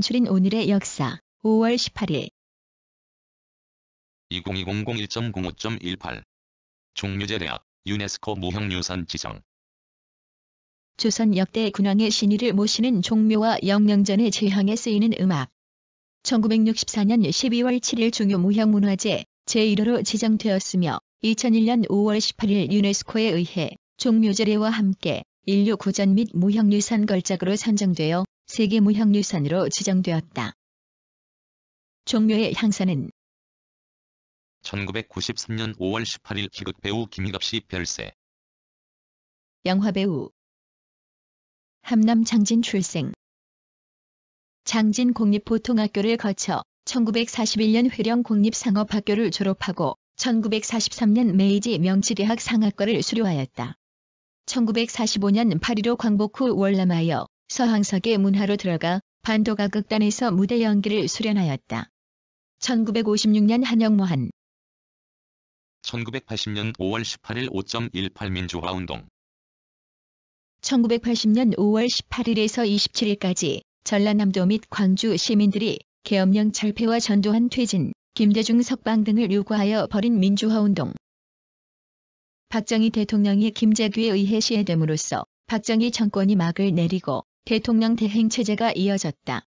간추린 오늘의 역사 5월 18일 2020-01.05.18 종묘제대학 유네스코 무형유산 지정. 조선 역대 군왕의 신의를 모시는 종묘와 영령전의 제향에 쓰이는 음악. 1964년 12월 7일 중요무형문화재 제1호로 지정되었으며 2001년 5월 18일 유네스코에 의해 종묘제례와 함께 인류 고전 및 무형유산 걸작으로 선정되어 세계무형유산으로 지정되었다. 종묘의 향사는 1993년 5월 18일 희극배우 김희갑씨 별세. 영화배우 함남 장진 출생. 장진 공립보통학교를 거쳐 1941년 회령 공립상업학교를 졸업하고 1943년 메이지 명치대학 상학과를 수료하였다. 1945년 8.15 광복 후 월남하여 서항석의 문화로 들어가 반도가극단에서 무대 연기를 수련하였다. 1956년 한영모한 1980년 5월 18일 5.18 민주화운동. 1980년 5월 18일에서 27일까지 전라남도 및 광주 시민들이 계엄령 철폐와 전두환 퇴진, 김대중 석방 등을 요구하여 벌인 민주화운동. 박정희 대통령이 김재규에 의해 시해됨으로써 박정희 정권이 막을 내리고 대통령 대행체제가 이어졌다.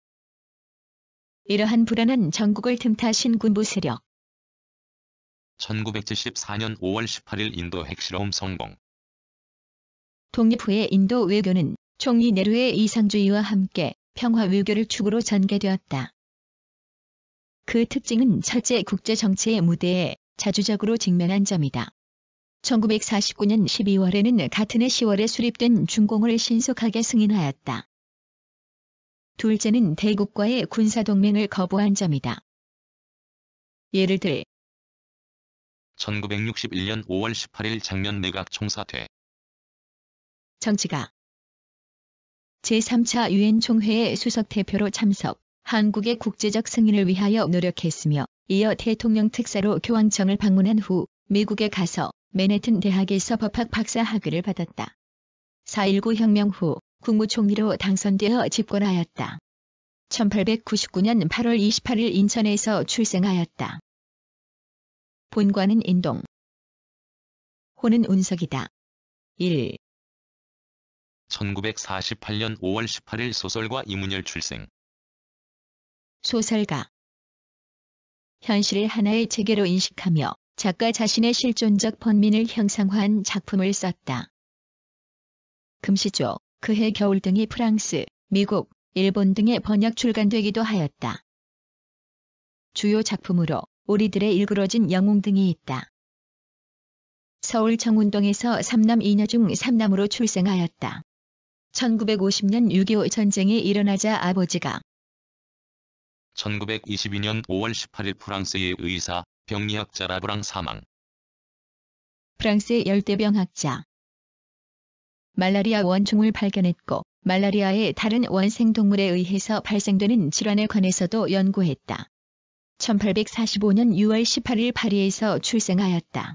이러한 불안한 전국을 틈타신 군부 세력. 1974년 5월 18일 인도 핵실험 성공. 독립 후의 인도 외교는 총리 네루의 이상주의와 함께 평화 외교를 축으로 전개되었다. 그 특징은 첫째 국제정치의 무대에 자주적으로 직면한 점이다. 1949년 12월에는 같은 해 10월에 수립된 중공을 신속하게 승인하였다. 둘째는 대국과의 군사동맹을 거부한 점이다. 예를 들어 1961년 5월 18일 장면 내각 총사퇴. 정치가 제3차 유엔 총회의 수석대표로 참석, 한국의 국제적 승인을 위하여 노력했으며 이어 대통령 특사로 교황청을 방문한 후 미국에 가서 맨해튼 대학에서 법학 박사 학위를 받았다. 4.19 혁명 후 국무총리로 당선되어 집권하였다. 1899년 8월 28일 인천에서 출생하였다. 본관은 인동. 호는 운석이다. 1. 1948년 5월 18일 소설가 이문열 출생. 소설가. 현실을 하나의 체계로 인식하며 작가 자신의 실존적 번민을 형상화한 작품을 썼다. 금시조, 그해 겨울 등이 프랑스, 미국, 일본 등에 번역 출간되기도 하였다. 주요 작품으로 우리들의 일그러진 영웅 등이 있다. 서울 청운동에서 3남 2녀 중 3남으로 출생하였다. 1950년 6.25 전쟁이 일어나자 아버지가 1922년 5월 18일 프랑스의 의사, 병리학자 라브랑 사망. 프랑스의 열대병학자. 말라리아 원충을 발견했고 말라리아의 다른 원생동물에 의해서 발생되는 질환에 관해서도 연구했다. 1845년 6월 18일 파리에서 출생하였다.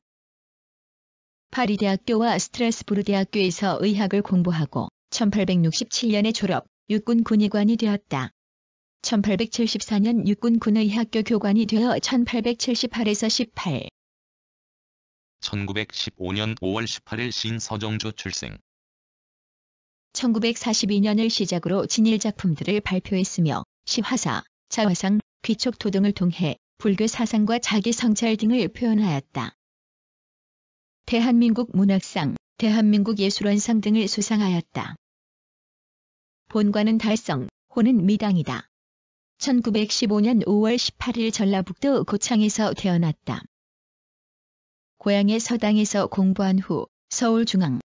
파리 대학교와 스트라스부르 대학교에서 의학을 공부하고 1867년에 졸업, 육군 군의관이 되었다. 1874년 육군 군의학교 교관이 되어 1878에서 18. 1915년 5월 18일 시인 서정주 출생. 1942년을 시작으로 진일 작품들을 발표했으며 시화사, 자화상, 귀촉토 등을 통해 불교 사상과 자기 성찰 등을 표현하였다. 대한민국 문학상, 대한민국 예술원상 등을 수상하였다. 본관은 달성, 호는 미당이다. 1915년 5월 18일 전라북도 고창에서 태어났다. 고향의 서당에서 공부한 후 서울중앙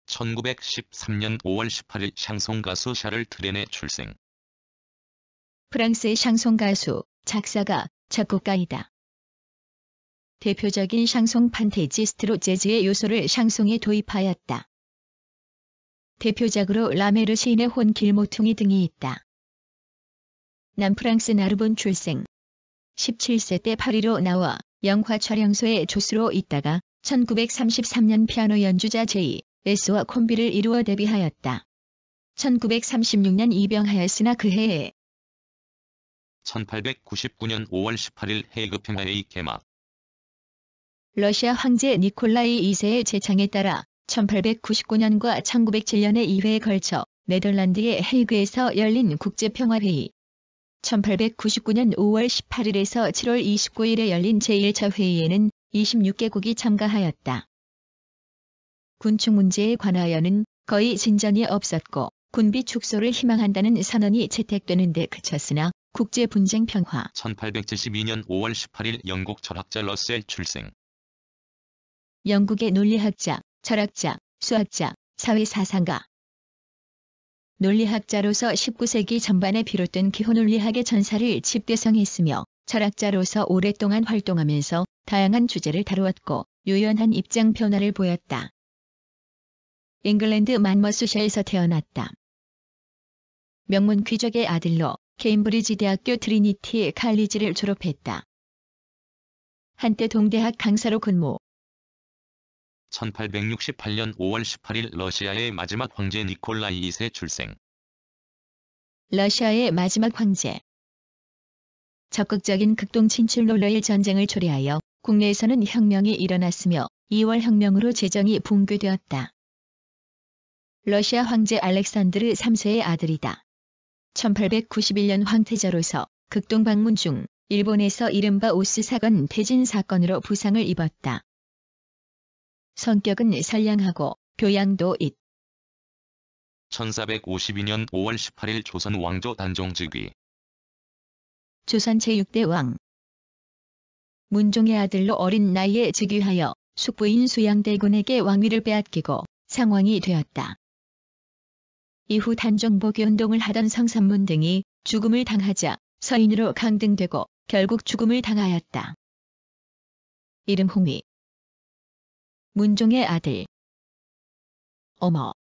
1913년 5월 18일 샹송가수 샤를 트렌의 출생. 프랑스의 샹송 가수, 작사가, 작곡가이다. 대표적인 샹송 판테지스트로 재즈의 요소를 샹송에 도입하였다. 대표작으로 라메르 시인의 혼 길모퉁이 등이 있다. 남프랑스 나르본 출생. 17세 때 파리로 나와 영화 촬영소의 조수로 있다가 1933년 피아노 연주자 제2, S와 콤비를 이루어 데뷔하였다. 1936년 입영하였으나 그 해에 1899년 5월 18일 헤이그 평화회의 개막. 러시아 황제 니콜라이 2세의 제창에 따라 1899년과 1907년에 2회에 걸쳐 네덜란드의 헤이그에서 열린 국제평화회의, 1899년 5월 18일에서 7월 29일에 열린 제1차 회의에는 26개국이 참가하였다. 군축 문제에 관하여는 거의 진전이 없었고 군비 축소를 희망한다는 선언이 채택되는 데 그쳤으나 국제 분쟁 평화. 1872년 5월 18일 영국 철학자 러셀 출생. 영국의 논리학자, 철학자, 수학자, 사회사상가. 논리학자로서 19세기 전반에 비롯된 기호논리학의 전사를 집대성했으며 철학자로서 오랫동안 활동하면서 다양한 주제를 다루었고 유연한 입장 변화를 보였다. 잉글랜드 만머스셔에서 태어났다. 명문 귀족의 아들로 케임브리지 대학교 트리니티 칼리지를 졸업했다. 한때 동대학 강사로 근무. 1868년 5월 18일 러시아의 마지막 황제 니콜라이 2세 출생. 러시아의 마지막 황제. 적극적인 극동 진출로 러일 전쟁을 초래하여 국내에서는 혁명이 일어났으며 2월 혁명으로 재정이 붕괴되었다. 러시아 황제 알렉산드르 3세의 아들이다. 1891년 황태자로서 극동 방문 중 일본에서 이른바 오스 사건 태진 사건으로 부상을 입었다. 성격은 선량하고 교양도 있. 1452년 5월 18일 조선 왕조 단종 즉위. 조선 제6대 왕. 문종의 아들로 어린 나이에 즉위하여 숙부인 수양대군에게 왕위를 빼앗기고 상왕이 되었다. 이후 단종복위 운동을 하던 성삼문 등이 죽음을 당하자 서인으로 강등되고 결국 죽음을 당하였다. 이름 홍위. 문종의 아들. 어머.